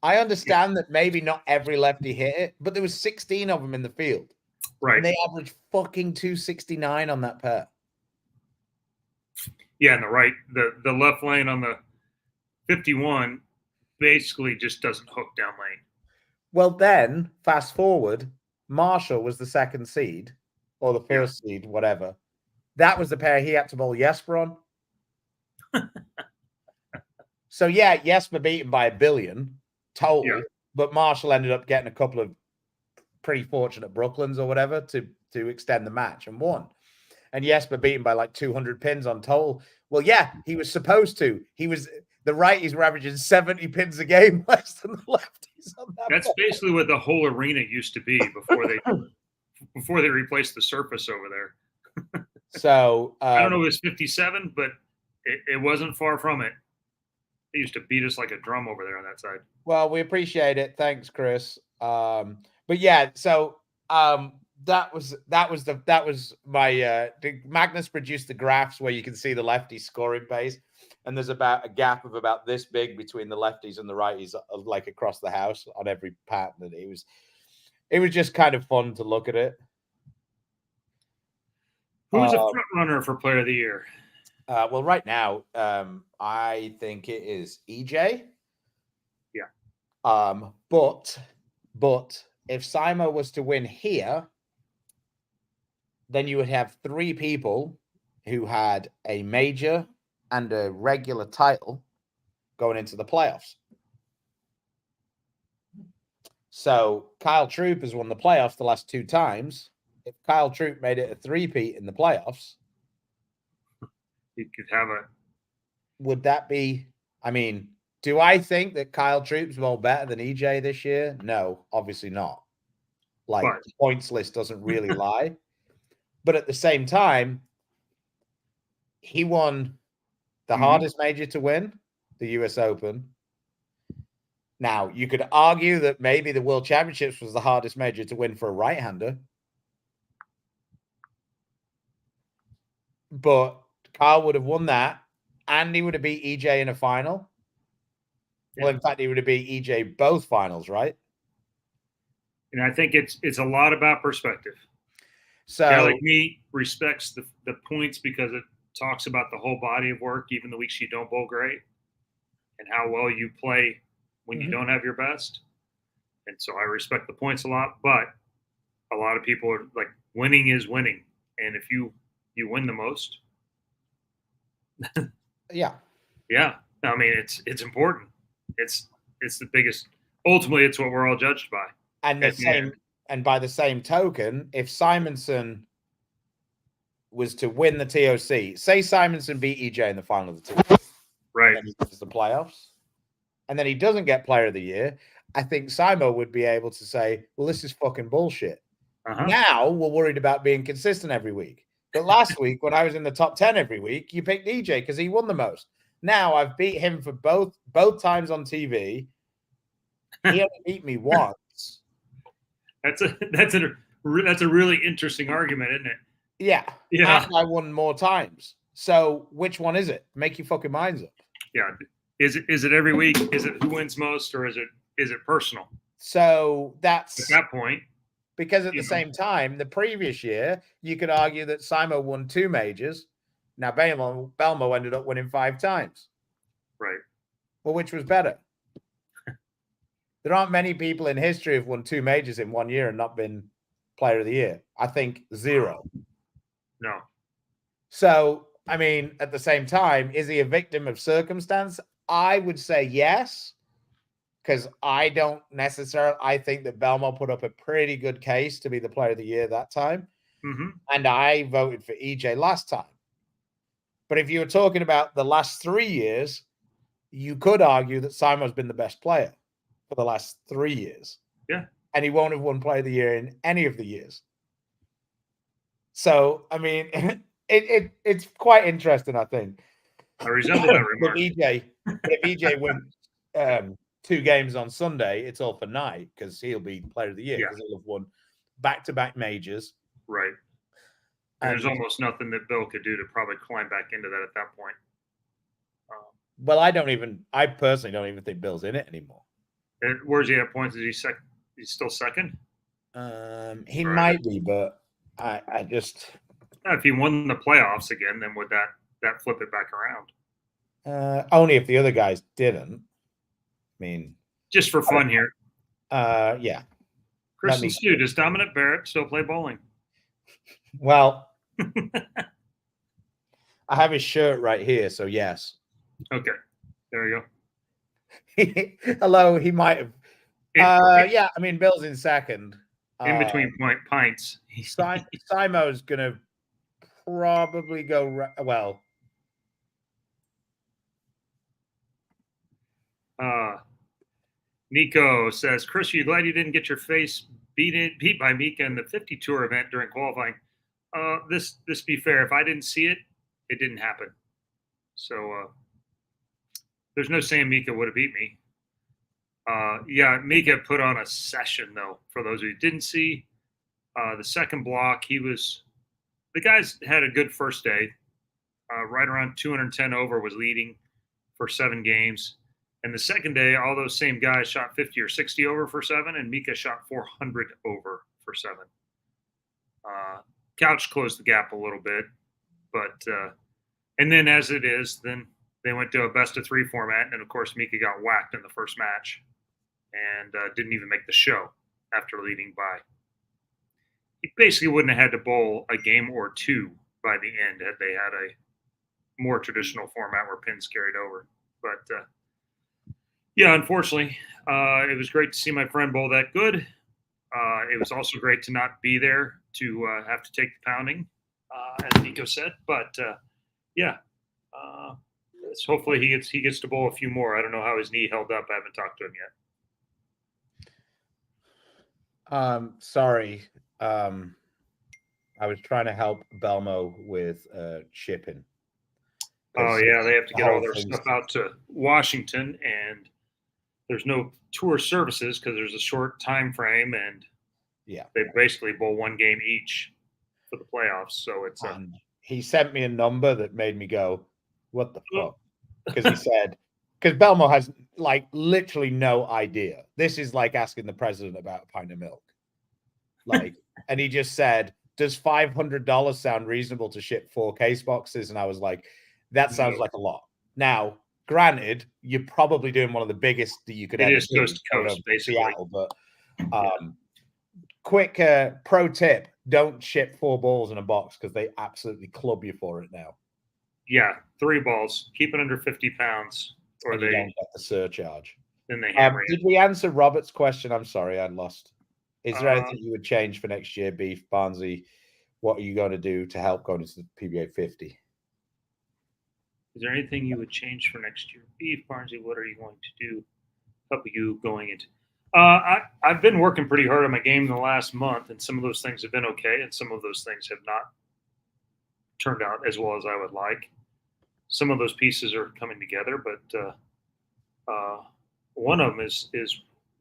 I understand that maybe not every lefty hit it, but there was 16 of them in the field. Right. And they averaged fucking 269 on that pair. Yeah, and the left lane on the 51 basically just doesn't hook down lane. Well, then, fast forward, Marshall was the second seed, or the first seed, whatever. That was the pair he had to bowl Jesper on. So, yeah, Jesper beat him by 1 billion total, but Marshall ended up getting a couple of pretty fortunate Brooklyns or whatever to extend the match and won. And Jesper beat him by like 200 pins on total. Well, yeah, he was supposed to. The righties were averaging 70 pins a game less than the lefties on that. That's basically what the whole arena used to be before they replaced the surface over there. So I don't know if it was 57, but it wasn't far from it. They used to beat us like a drum over there on that side. Well, we appreciate it. Thanks, Chris. But yeah, so that was my Magnus produced the graphs where you can see the lefty scoring base, and there's about a gap of about this big between the lefties and the righties, like across the house on every pattern. It was just kind of fun to look at it. Who's a front runner for Player of the Year? Well, right now, I think it is EJ. Yeah. But if Simo was to win here, then you would have 3 people who had a major and a regular title going into the playoffs. So Kyle Troop has won the playoffs the last 2 times. If Kyle Troop made it a 3-peat in the playoffs, he could have a. Would that be? I mean, do I think that Kyle Troop's more better than EJ this year? No, obviously not. Like, the points list doesn't really lie. But at the same time, he won the hardest major to win, the US Open. Now, you could argue that maybe the World Championships was the hardest major to win for a right-hander. But Kyle would have won that, and he would have beat EJ in a final. Yeah. Well, in fact, he would have beat EJ both finals, right? And I think it's a lot about perspective. So, a guy like me respects the points because it talks about the whole body of work, even the weeks you don't bowl great, and how well you play when you don't have your best. And so I respect the points a lot, but a lot of people are like, winning is winning. And if you win the most. Yeah. Yeah. I mean, it's important. It's the biggest. Ultimately, it's what we're all judged by. And by the same token, if Simonson was to win the ToC, say Simonson beat EJ in the final of the ToC, right? And then he gets the playoffs, and then he doesn't get Player of the Year. I think Simo would be able to say, "Well, this is fucking bullshit." Now we're worried about being consistent every week. But last week, when I was in the top 10 every week, you picked EJ because he won the most. Now I've beat him for both times on TV. He only beat me once. That's a really interesting argument, isn't it? Yeah. And I won more times. So which one is it? Make your fucking minds up. Yeah. Is it every week? Is it who wins most, or is it personal? So that's at that point. Because at the same time, the previous year, you could argue that Simo won 2 majors. Now Belmo ended up winning 5 times. Right. Well, which was better? There aren't many people in history who've won 2 majors in 1 year and not been Player of the Year. I think 0. No. So, I mean, at the same time, is he a victim of circumstance? I would say yes, because I don't necessarily. I think that Belmo put up a pretty good case to be the Player of the Year that time. And I voted for EJ last time. But if you were talking about the last 3 years, you could argue that Simo's been the best player for the last 3 years. Yeah. And he won't have won Player of the Year in any of the years. So, I mean, it's quite interesting, I think. I resemble that But remark. if EJ wins 2 games on Sunday, it's all for night because he'll be player of the year Yeah. because he'll have won back-to-back majors. Right. And there's And almost nothing that Bill could do to probably climb back into that at that point. well, I personally don't even think Bill's in it anymore. And where's he at points? Is he he's still second? He Right. might be, but I just If he won the playoffs again, then would that flip it back around? only if the other guys didn't. I mean, Just for fun here. Yeah. Kristen Stu, does Dominic Barrett still play bowling? Well, I have his shirt right here, so yes. Okay, there you go. Hello, he might have. Yeah, I mean, Bill's in second. In between pints. Simo's going to probably go, well. Nico says, Chris, are you glad you didn't get your face beat by Mika in the 50 tour event during qualifying? This be fair, if I didn't see it, it didn't happen. So there's no saying Mika would have beat me. Yeah, Mika put on a session, though, for those who didn't see. The second block, the guys had a good first day. Right around 210 over was leading for 7 games. And the second day, all those same guys shot 50 or 60 over for 7, and Mika shot 400 over for 7. Couch closed the gap a little bit, but and then as it is, then they went to a best-of-3 format, and of course Mika got whacked in the first match and didn't even make the show after leading by. He basically wouldn't have had to bowl a game or 2 by the end had they had a more traditional format where pins carried over. But yeah, unfortunately, it was great to see my friend bowl that good. It was also great to not be there to have to take the pounding, as Nico said. But yeah, hopefully he gets to bowl a few more. I don't know how his knee held up. I haven't talked to him yet. Sorry. I was trying to help Belmo with shipping. Oh yeah, they have to get all their stuff out to Washington, and there's no tour services because there's a short time frame, and yeah, they basically bowl 1 game each for the playoffs. So it's he sent me a number that made me go, "What the fuck?" Because he said, because Belmo has like literally no idea. This is like asking the president about a pint of milk. Like, and he just said, "Does $500 sound reasonable to ship 4 case boxes?" And I was like, "That sounds like a lot." Now, granted, you're probably doing one of the biggest that you could ever do. Coast to coast, basically. Seattle, but quick pro tip: don't ship 4 balls in a box because they absolutely club you for it now. Yeah, 3 balls. Keep it under 50 pounds, or and they don't get the surcharge. Then they hammer Did we answer Robert's question? I'm sorry, I lost. Is there anything you would change for next year, Beef Barnsley? What are you going to do to help going into the PBA 50? Is there anything you would change for next year, Beef Barnsley? What are you going to do? Help you going into? I've been working pretty hard on my game in the last month, and some of those things have been okay, and some of those things have not turned out as well as I would like. Some of those pieces are coming together, but one of them is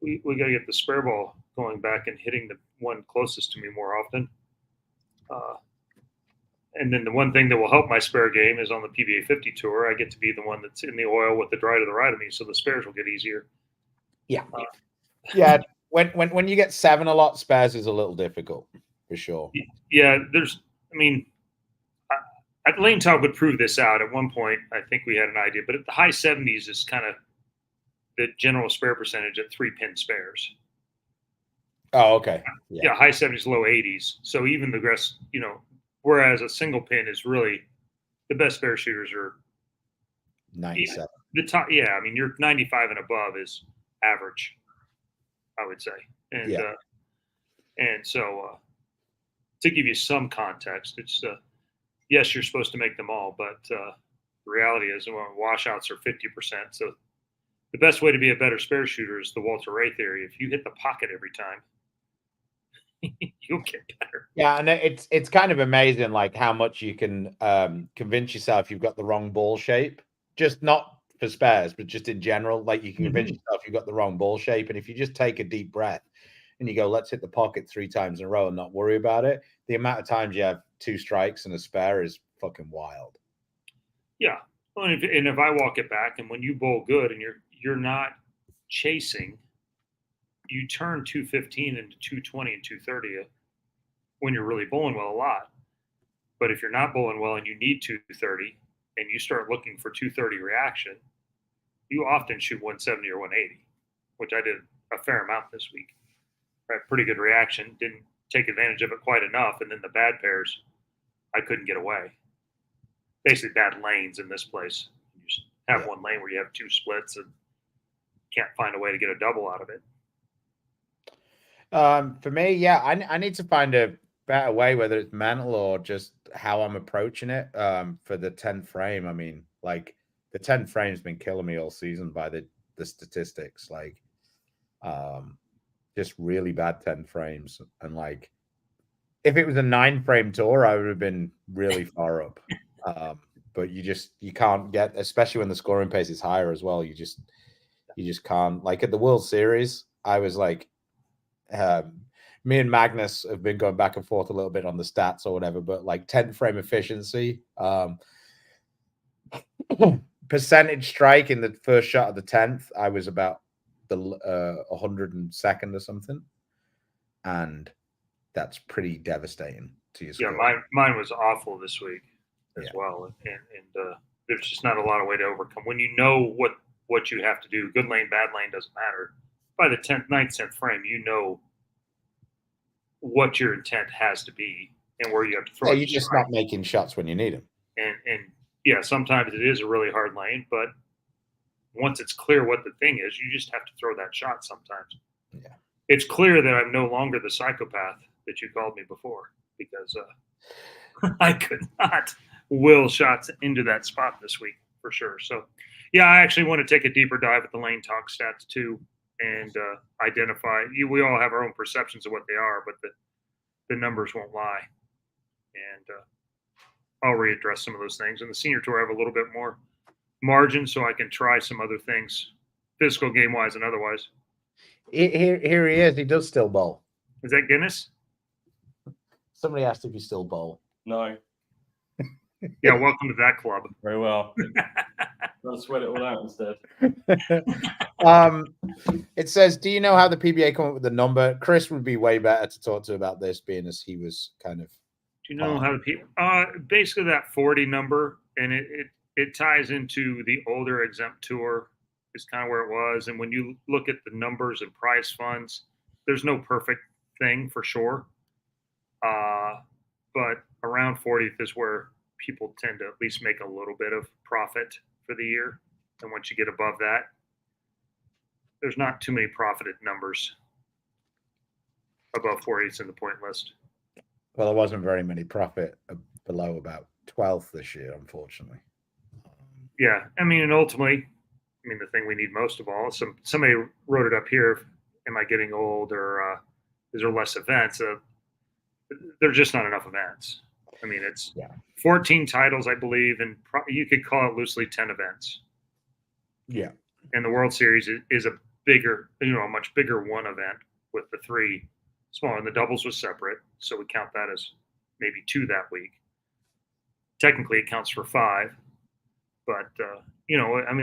we got to get the spare ball going back and hitting the one closest to me more often. And then the one thing that will help my spare game is on the PBA 50 tour, I get to be the one that's in the oil with the dry to the right of me, so the spares will get easier. Yeah. Yeah. When you get 7 a lot, spares is a little difficult, for sure. Yeah, Lane Talk would prove this out. At one point, I think we had an idea, but at the high 70s is kind of the general spare percentage at 3-pin spares. Oh, okay. Yeah, high 70s, low 80s. So even the rest, whereas a single pin is really the best spare shooters are 97. The top, yeah. I mean, you're 95 and above is average, I would say. And and so to give you some context, it's yes, you're supposed to make them all, but the reality is washouts are 50%. So the best way to be a better spare shooter is the Walter Ray theory. If you hit the pocket every time, you'll get better. Yeah, and it's kind of amazing, like how much you can convince yourself you've got the wrong ball shape just not for spares, but just in general. Like you can convince Mhm. yourself you've got the wrong ball shape, and if you just take a deep breath and you go, let's hit the pocket 3 times in a row and not worry about it, the amount of times you have 2 strikes and a spare is fucking wild. Yeah. Well, and if I walk it back, and when you bowl good and you're not chasing, you turn 215 into 220 and 230 when you're really bowling well a lot. But if you're not bowling well and you need 230 and you start looking for 230 reaction, you often shoot 170 or 180, which I did a fair amount this week. Right, pretty good reaction. Didn't take advantage of it quite enough, and then the bad pairs, I couldn't get away. Basically, bad lanes in this place. You just have one lane where you have 2 splits and can't find a way to get a double out of it. For me, yeah, I need to find a better way, whether it's mental or just how I'm approaching it. For the 10th frame, I mean, like the 10th frame's been killing me all season by the statistics. Like, just really bad 10 frames, and like if it was a 9 frame tour, I would have been really far up. But you can't get, especially when the scoring pace is higher as well. You just can't. Like at the World Series, I was like, me and Magnus have been going back and forth a little bit on the stats or whatever, but like 10th frame efficiency, percentage strike in the first shot of the 10th, I was about the 102nd or something, and that's pretty devastating to your score. Yeah, mine was awful this week as well, and there's just not a lot of way to overcome when you know what you have to do. Good lane, bad lane doesn't matter. By the 10th, 9th, 10th frame, you know what your intent has to be and where you have to throw. Yeah, you're just not making shots when you need them. And yeah, sometimes it is a really hard lane, but once it's clear what the thing is, you just have to throw that shot sometimes. Yeah. It's clear that I'm no longer the psychopath that you called me before, because I could not will shots into that spot this week for sure. So, yeah, I actually want to take a deeper dive at the lane talk stats too, and identify. We all have our own perceptions of what they are, but the numbers won't lie. And I'll readdress some of those things. And the senior tour, I have a little bit more margin, so I can try some other things, physical game wise and otherwise. Here he is. He does still bowl. Is that Guinness? Somebody asked if he still bowl. No. Yeah, welcome to that club. Very well. I'll sweat it all out instead. It says, do you know how the PBA come up with the number? Chris would be way better to talk to about this, being as he was kind of. Do you know how the people? Basically that 40 number, and it ties into the older Exempt tour. Is kind of where it was, and when you look at the numbers and prize funds, there's no perfect thing for sure. But around 40th is where people tend to at least make a little bit of profit for the year. And once you get above that, there's not too many profited numbers above 40th in the point list. Well, there wasn't very many profit below about 12th this year, unfortunately. Yeah, I mean, and ultimately, the thing we need most of all, somebody wrote it up here, am I getting old, or is there less events? There's just not enough events. I mean, it's 14 titles, I believe, and you could call it loosely 10 events. Yeah. And the World Series is a bigger, a much bigger one event with the 3 smaller, and the doubles was separate. So we count that as maybe 2 that week. Technically, it counts for 5. But,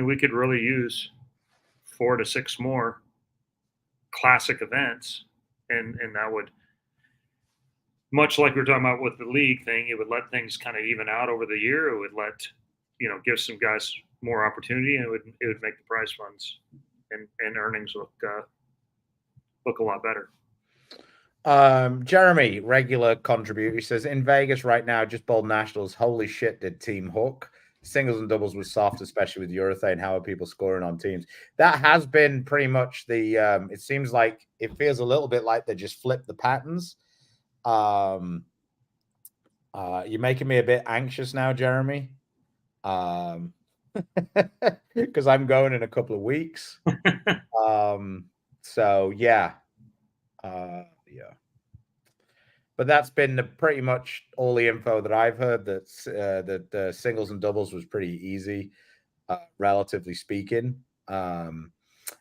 we could really use 4 to 6 more classic events. And that would, much like we were talking about with the league thing, it would let things kind of even out over the year. It would let, give some guys more opportunity, and it would make the prize funds and earnings look a lot better. Jeremy, regular contributor, he says, in Vegas right now, just bowled nationals. Holy shit, did Team Hook. Singles and doubles was soft, especially with urethane. How are people scoring on teams? That has been pretty much the it seems like it feels a little bit like they just flipped the patterns. You're making me a bit anxious now, Jeremy. Because I'm going in a couple of weeks. So yeah. But that's been pretty much all the info that I've heard. That singles and doubles was pretty easy. relatively speaking. And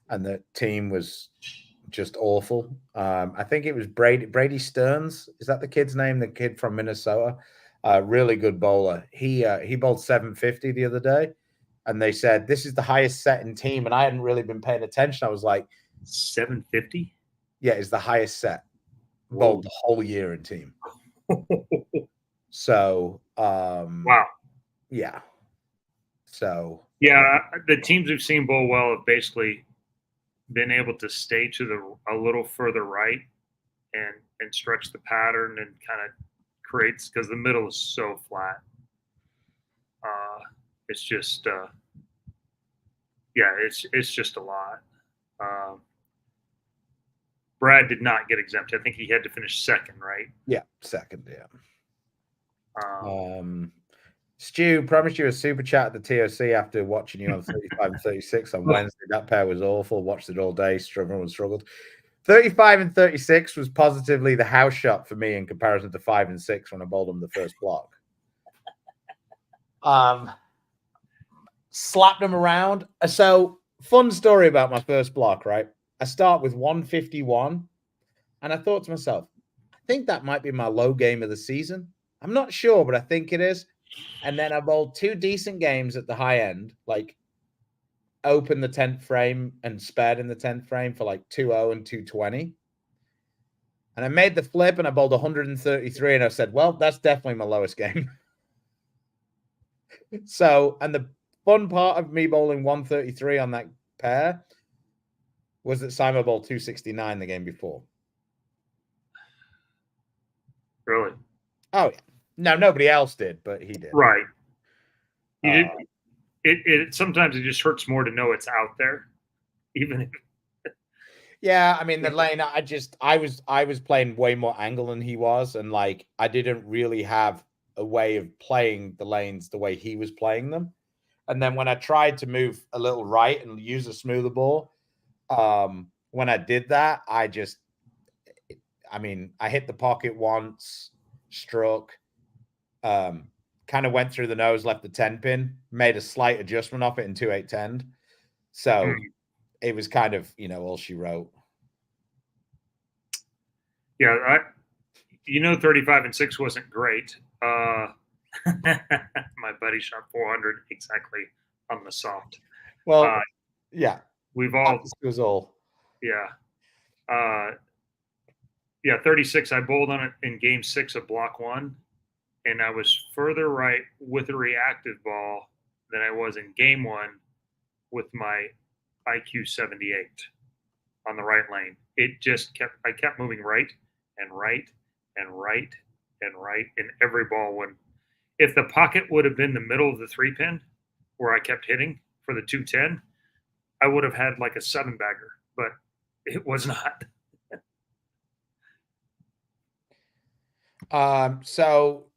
the team was just awful. I think it was Brady Stearns. Is that the kid's name? The kid from Minnesota, really good bowler. He bowled 750 the other day, and they said this is the highest set in team. And I hadn't really been paying attention. I was like, 750. Yeah, it's the highest set bowled the whole year in team. So, wow. Yeah. So, yeah, the teams we've seen bowl well have basically been able to stay to a little further right and stretch the pattern and kind of creates, because the middle is so flat. It's just it's just a lot. Brad did not get exempt. I think he had to finish second, right? Yeah, second. Yeah. Stu, promised you a super chat at the ToC after watching you on 35 and 36 on Wednesday. That pair was awful. Watched it all day. Struggled. 35 and 36 was positively the house shot for me in comparison to 5 and 6 when I bowled them the first block. Slapped them around. So, fun story about my first block, right? I start with 151, and I thought to myself, I think that might be my low game of the season. I'm not sure, but I think it is. And then I bowled 2 decent games at the high end, like open the 10th frame and spared in the 10th frame for like 2-0 and 220. And I made the flip and I bowled 133, and I said, well, that's definitely my lowest game. So, and the fun part of me bowling 133 on that pair was that Simon bowled 269 the game before. Really? Oh, yeah. No, nobody else did, but he did. Right. You did. It sometimes it just hurts more to know it's out there, even if. Yeah, I mean the lane. I was playing way more angle than he was, and like I didn't really have a way of playing the lanes the way he was playing them. And then when I tried to move a little right and use a smoother ball, when I did that, I hit the pocket once, struck, kind of went through the nose, left the 10 pin, made a slight adjustment off it in 2-8-10. So it was kind of, all she wrote. Yeah, 35 and 6 wasn't great. My buddy shot 400 exactly on the soft. Well, yeah, we've all. It was all. Yeah. 36. I bowled on it in game 6 of block 1, and I was further right with a reactive ball than I was in game 1 with my IQ 78 on the right lane. It just I kept moving right and right and right and right in every ball. When if the pocket would have been the middle of the 3-pin where I kept hitting for the 210, I would have had like a 7-bagger, but it was not. So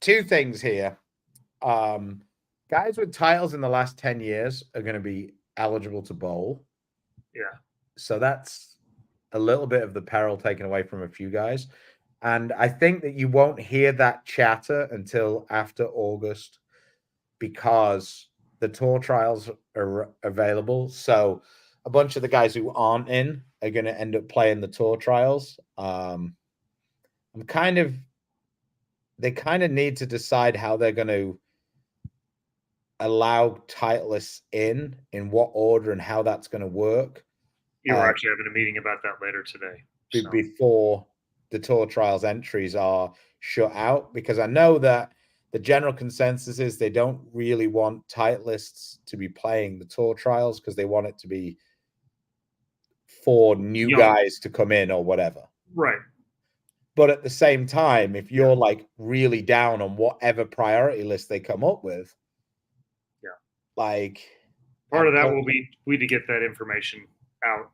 2 things here. Guys with titles in the last 10 years are going to be eligible to bowl. Yeah. So that's a little bit of the peril taken away from a few guys. And I think that you won't hear that chatter until after August because the tour trials are available. So a bunch of the guys who aren't in are going to end up playing the tour trials. They kind of need to decide how they're going to allow titleists in what order and how that's going to work. Yeah, we're actually having a meeting about that later today. So. Before the tour trials entries are shut out, because I know that the general consensus is they don't really want titleists to be playing the tour trials because they want it to be for new guys to come in or whatever. Right. But at the same time, if you're like really down on whatever priority list they come up with, like part of that will be to get that information out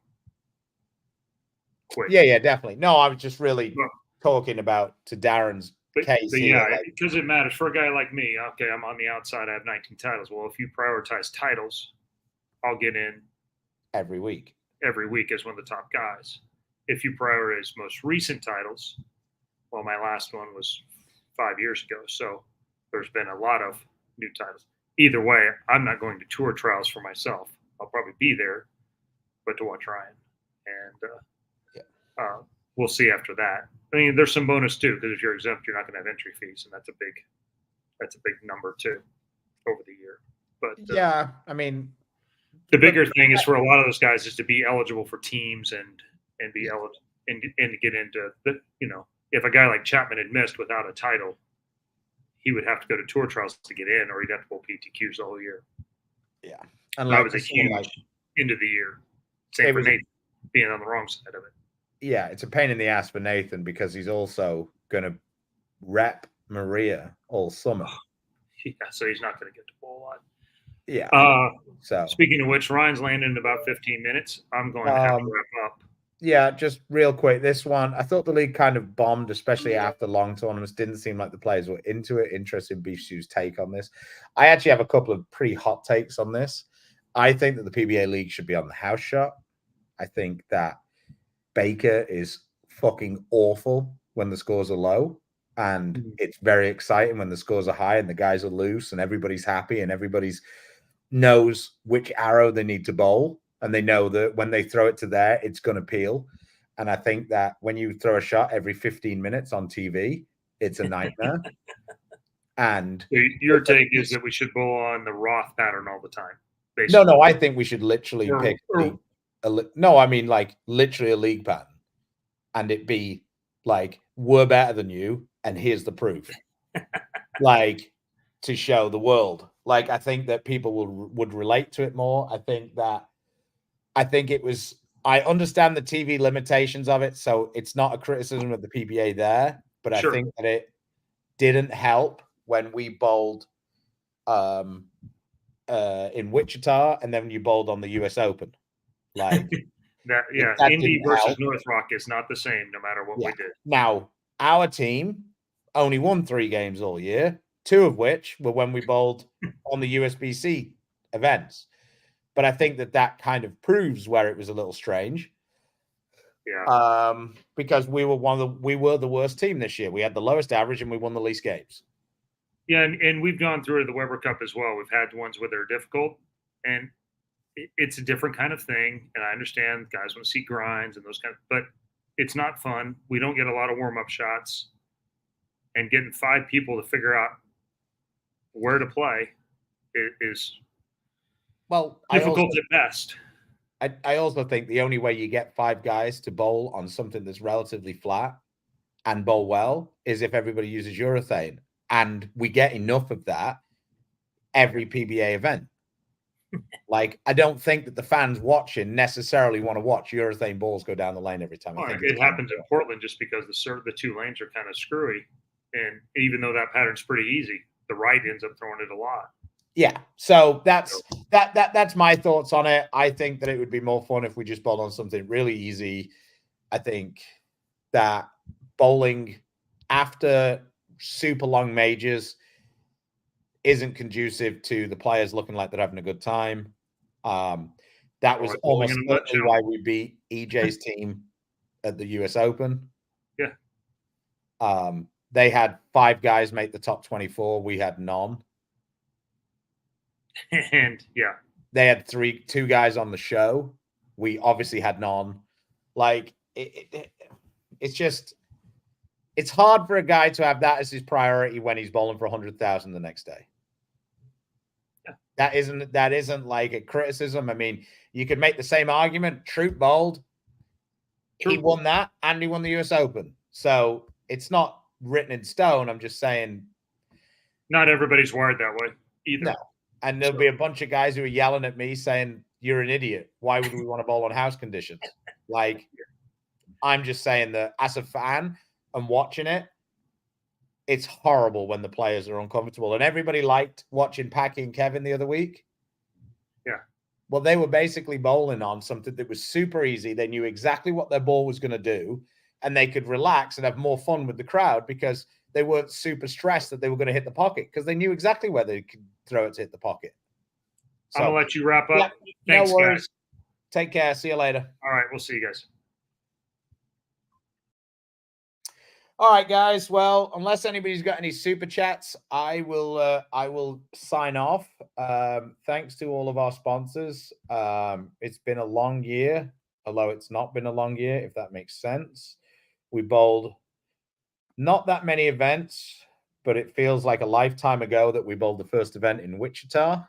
quick. Yeah, definitely. No, I was just really talking about to Darren's case. But yeah, because it matters for a guy like me. Okay, I'm on the outside. I have 19 titles. Well, if you prioritize titles, I'll get in every week as one of the top guys. If you prioritize most recent titles, well, my last one was 5 years ago. So there's been a lot of new titles. Either way, I'm not going to tour trials for myself. I'll probably be there, but to watch Ryan. And we'll see after that. I mean, there's some bonus too, because if you're exempt, you're not going to have entry fees, and that's a big number too over the year. But yeah, I mean, the bigger thing is for a lot of those guys is to be eligible for teams and be eligible and to get into the, if a guy like Chapman had missed without a title, he would have to go to tour trials to get in, or he'd have to pull PTQs the whole year. Yeah, and that was a huge end of the year. Same for Nathan being on the wrong side of it. Yeah, it's a pain in the ass for Nathan because he's also going to rep Maria all summer. Yeah, so he's not going to get to bowl a lot. Yeah. So speaking of which, Ryan's landing in about 15 minutes. I'm going to have to wrap up. Yeah, just real quick. This one, I thought the league kind of bombed, especially after long tournaments. Didn't seem like the players were into it. Interested in Beef Stew's take on this. I actually have a couple of pretty hot takes on this. I think that the PBA League should be on the house shot. I think that Baker is fucking awful when the scores are low. And it's very exciting when the scores are high and the guys are loose and everybody's happy and everybody's knows which arrow they need to bowl. And they know that when they throw it to there, it's going to peel. And I think that when you throw a shot every 15 minutes on TV, it's a nightmare. And your take is that we should bowl on the Roth pattern all the time. Basically. No, I think we should literally pick literally a league pattern. And it be like, we're better than you, and here's the proof. Like, to show the world. Like, I think that people would relate to it more. I understand the TV limitations of it, so it's not a criticism of the PBA there, but sure. I think that it didn't help when we bowled in Wichita, and then you bowled on the US Open. Like that Indy versus help. North Rock is not the same no matter what we did. Now, our team only won 3 games all year, 2 of which were when we bowled on the USBC events. But I think that kind of proves where it was a little strange. Yeah. Because we were the worst team this year. We had the lowest average and we won the least games. Yeah, and we've gone through the Weber Cup as well. We've had ones where they're difficult, and it's a different kind of thing. And I understand guys want to see grinds and those kind of, but it's not fun. We don't get a lot of warm-up shots, and getting 5 people to figure out where to play is difficult at best. I also think the only way you get 5 guys to bowl on something that's relatively flat and bowl well is if everybody uses urethane. And we get enough of that every PBA event. Like, I don't think that the fans watching necessarily want to watch urethane balls go down the lane every time. It happens in Portland just because the 2 lanes are kind of screwy. And even though that pattern's pretty easy, the right ends up throwing it a lot. Yeah, so that's my thoughts on it. I think that it would be more fun if we just bowled on something really easy. I think that bowling after super long majors isn't conducive to the players looking like they're having a good time. That was almost certainly why we beat EJ's team at the US Open. Yeah. They had 5 guys make the top 24. We had none. And yeah, they had 2 guys on the show. We obviously had none. Like it's just, it's hard for a guy to have that as his priority when he's bowling for 100,000 the next day. Yeah. That isn't like a criticism. I mean, you could make the same argument. Troop bowled. He won that, and he won the US Open. So it's not written in stone. I'm just saying. Not everybody's wired that way either. No. And there'll be a bunch of guys who are yelling at me saying, you're an idiot. Why would we want to bowl on house conditions? Like, I'm just saying that as a fan and watching it, it's horrible when the players are uncomfortable. And everybody liked watching Packy and Kevin the other week. Yeah. Well, they were basically bowling on something that was super easy. They knew exactly what their ball was going to do, and they could relax and have more fun with the crowd because they weren't super stressed that they were going to hit the pocket because they knew exactly where they could throw it to hit the pocket. So, I'm going to let you wrap up. Yeah, Thanks, no worries. Guys. Take care. See you later. All right. We'll see you guys. All right, guys. Well, unless anybody's got any super chats, I will sign off. Thanks to all of our sponsors. It's been a long year, although it's not been a long year, if that makes sense. We bowled not that many events, but it feels like a lifetime ago that we bowled the first event in Wichita.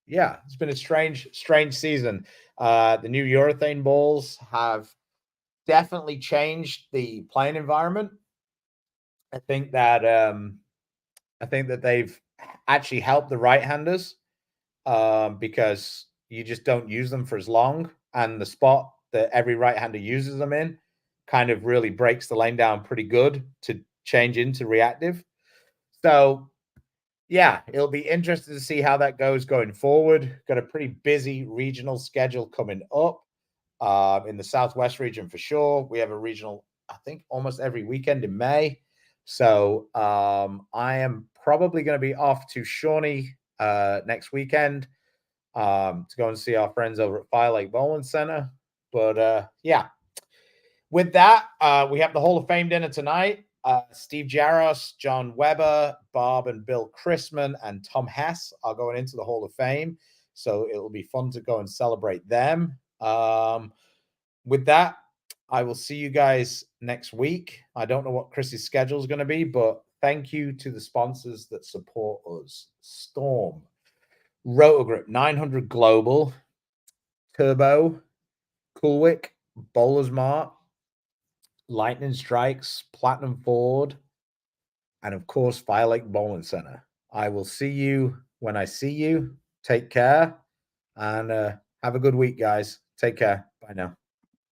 Yeah, it's been a strange season. The new urethane balls have definitely changed the playing environment. I think that they've actually helped the right-handers because you just don't use them for as long, and the spot that every right-hander uses them in kind of really breaks the lane down pretty good to change into reactive. So yeah, it'll be interesting to see how that goes going forward. Got a pretty busy regional schedule coming up in the Southwest region for sure. We have a regional, I think, almost every weekend in May. So I am probably going to be off to Shawnee next weekend to go and see our friends over at Fire Lake Bowling Center. But yeah, with that, we have the Hall of Fame dinner tonight. Steve Jaros, John Weber, Bob and Bill Chrisman, and Tom Hess are going into the Hall of Fame. So it'll be fun to go and celebrate them. With that, I will see you guys next week. I don't know what Chris's schedule is going to be, but thank you to the sponsors that support us. Storm, Rotogrip, 900 Global, Turbo, Coolwick, Bowlers Mart, Lightning Strikes, Platinum Ford, and of course, Fire Lake Bowling Center. I will see you when I see you. Take care and have a good week, guys. Take care. Bye now.